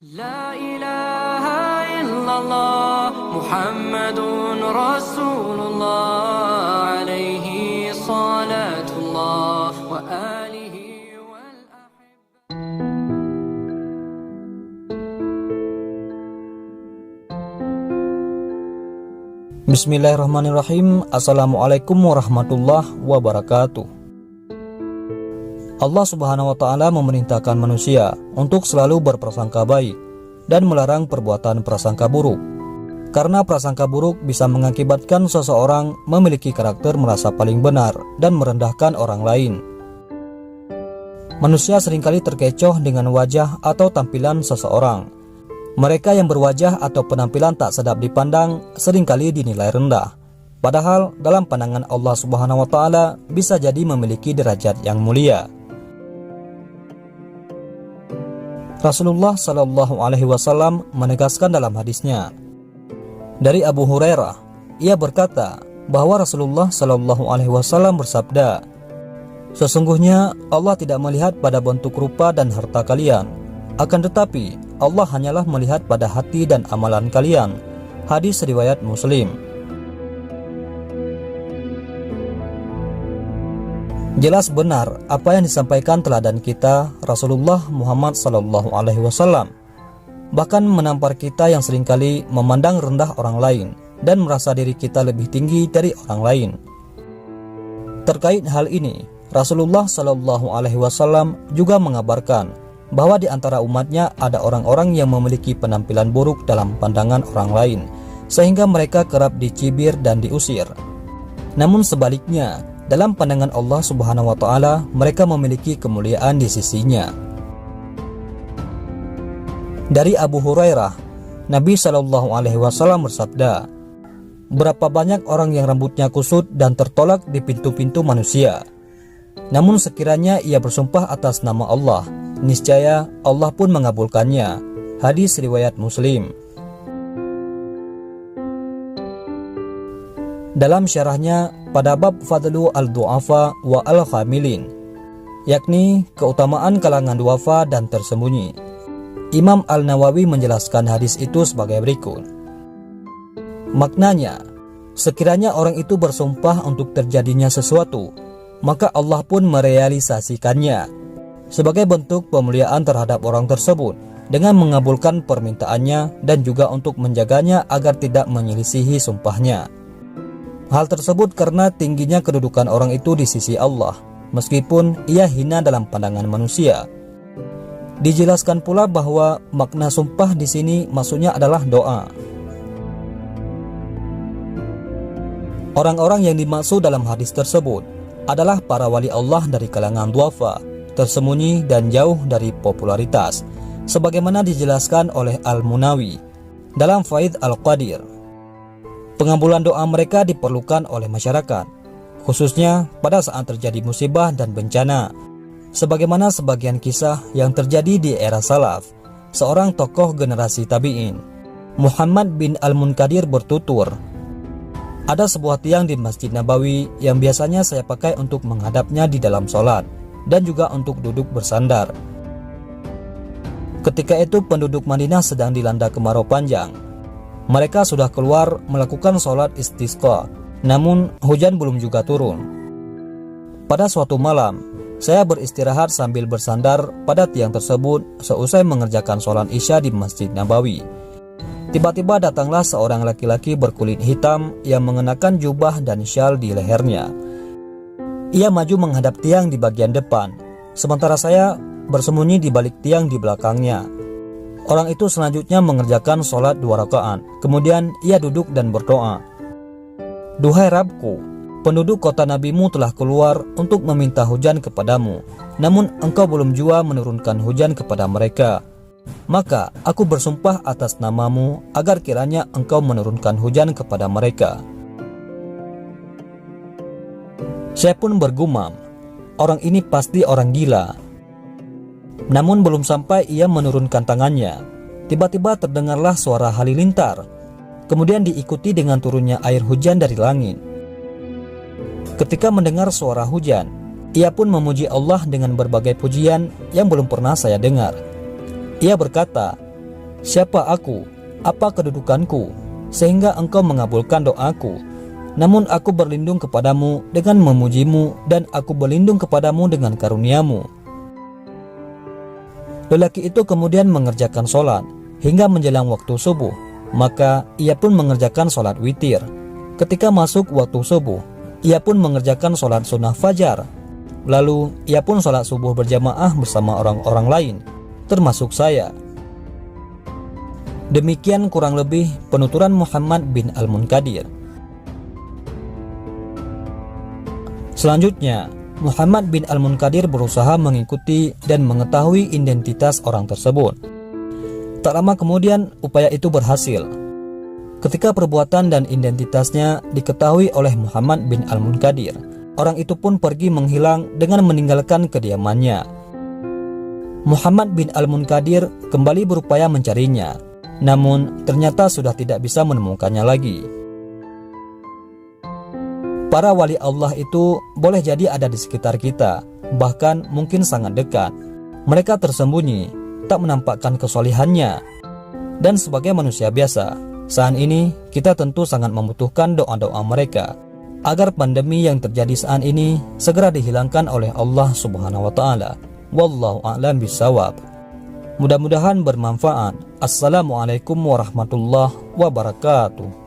لا إله إلا الله محمد رسول الله عليه صلاة الله وآله Bismillahirrahmanirrahim. Assalamualaikum warahmatullahi wabarakatuh. Allah Subhanahu wa Ta'ala memerintahkan manusia untuk selalu berprasangka baik dan melarang perbuatan prasangka buruk, karena prasangka buruk bisa mengakibatkan seseorang memiliki karakter merasa paling benar dan merendahkan orang lain. Manusia seringkali terkecoh dengan wajah atau tampilan seseorang. Mereka yang berwajah atau penampilan tak sedap dipandang seringkali dinilai rendah, padahal dalam pandangan Allah Subhanahu wa Ta'ala bisa jadi memiliki derajat yang mulia. Rasulullah Shallallahu Alaihi Wasallam menegaskan dalam hadisnya dari Abu Hurairah, ia berkata bahwa Rasulullah Shallallahu Alaihi Wasallam bersabda, sesungguhnya Allah tidak melihat pada bentuk rupa dan harta kalian, akan tetapi Allah hanyalah melihat pada hati dan amalan kalian. Hadis riwayat Muslim. Jelas benar apa yang disampaikan teladan kita Rasulullah Muhammad Sallallahu Alaihi Wasallam, bahkan menampar kita yang seringkali memandang rendah orang lain dan merasa diri kita lebih tinggi dari orang lain. Terkait hal ini, Rasulullah Sallallahu Alaihi Wasallam juga mengabarkan bahwa di antara umatnya ada orang-orang yang memiliki penampilan buruk dalam pandangan orang lain, sehingga mereka kerap dicibir dan diusir. Namun sebaliknya, dalam pandangan Allah Subhanahu wa Ta'ala, mereka memiliki kemuliaan di sisinya. Dari Abu Hurairah, Nabi Shallallahu Alaihi Wasallam bersabda, berapa banyak orang yang rambutnya kusut dan tertolak di pintu-pintu manusia, namun sekiranya ia bersumpah atas nama Allah, niscaya Allah pun mengabulkannya. Hadis riwayat Muslim. Dalam syarahnya pada bab Fadlu al-Du'afa wa al-Khamilin, yakni keutamaan kalangan duafa dan tersembunyi, Imam Al-Nawawi menjelaskan hadis itu sebagai berikut. Maknanya, sekiranya orang itu bersumpah untuk terjadinya sesuatu, maka Allah pun merealisasikannya sebagai bentuk pemuliaan terhadap orang tersebut dengan mengabulkan permintaannya dan juga untuk menjaganya agar tidak menyelisihi sumpahnya. Hal tersebut karena tingginya kedudukan orang itu di sisi Allah, meskipun ia hina dalam pandangan manusia. Dijelaskan pula bahwa makna sumpah di sini maksudnya adalah doa. Orang-orang yang dimaksud dalam hadis tersebut adalah para wali Allah dari kalangan duafa, tersembunyi dan jauh dari popularitas, sebagaimana dijelaskan oleh Al-Munawi dalam Faid Al-Qadir. Pengabulan doa mereka diperlukan oleh masyarakat, khususnya pada saat terjadi musibah dan bencana, sebagaimana sebagian kisah yang terjadi di era salaf. Seorang tokoh generasi tabi'in, Muhammad bin Al-Munkadir, bertutur, ada sebuah tiang di Masjid Nabawi yang biasanya saya pakai untuk menghadapnya di dalam sholat dan juga untuk duduk bersandar. Ketika itu penduduk Madinah sedang dilanda kemarau panjang. Mereka sudah keluar melakukan sholat istisqa, namun hujan belum juga turun. Pada suatu malam, saya beristirahat sambil bersandar pada tiang tersebut seusai mengerjakan sholat isya di Masjid Nabawi. Tiba-tiba datanglah seorang laki-laki berkulit hitam yang mengenakan jubah dan syal di lehernya. Ia maju menghadap tiang di bagian depan, sementara saya bersembunyi di balik tiang di belakangnya. Orang itu selanjutnya mengerjakan sholat 2 rakaat. Kemudian ia duduk dan berdoa, duhai Rabbku, penduduk kota nabimu telah keluar untuk meminta hujan kepadamu, namun engkau belum jua menurunkan hujan kepada mereka. Maka aku bersumpah atas namamu agar kiranya engkau menurunkan hujan kepada mereka. Saya pun bergumam, orang ini pasti orang gila. Namun belum sampai ia menurunkan tangannya, tiba-tiba terdengarlah suara halilintar, kemudian diikuti dengan turunnya air hujan dari langit. Ketika mendengar suara hujan, ia pun memuji Allah dengan berbagai pujian yang belum pernah saya dengar. Ia berkata, siapa aku, apa kedudukanku, sehingga engkau mengabulkan doaku. Namun aku berlindung kepadamu dengan memujimu, dan aku berlindung kepadamu dengan karuniamu. Lelaki itu kemudian mengerjakan sholat hingga menjelang waktu subuh. Maka ia pun mengerjakan sholat witir. Ketika masuk waktu subuh, ia pun mengerjakan sholat sunnah fajar. Lalu ia pun sholat subuh berjamaah bersama orang-orang lain, termasuk saya. Demikian kurang lebih penuturan Muhammad bin Al-Munkadir. Selanjutnya, Muhammad bin Al-Munkadir berusaha mengikuti dan mengetahui identitas orang tersebut. Tak lama kemudian, upaya itu berhasil. Ketika perbuatan dan identitasnya diketahui oleh Muhammad bin Al-Munkadir, orang itu pun pergi menghilang dengan meninggalkan kediamannya. Muhammad bin Al-Munkadir kembali berupaya mencarinya, namun ternyata sudah tidak bisa menemukannya lagi. Para wali Allah itu boleh jadi ada di sekitar kita, bahkan mungkin sangat dekat. Mereka tersembunyi, tak menampakkan kesolihannya. Dan sebagai manusia biasa, saat ini kita tentu sangat membutuhkan doa-doa mereka agar pandemi yang terjadi saat ini segera dihilangkan oleh Allah Subhanahu wa taala. Wallahu a'lam bishawab. Mudah-mudahan bermanfaat. Assalamualaikum warahmatullahi wabarakatuh.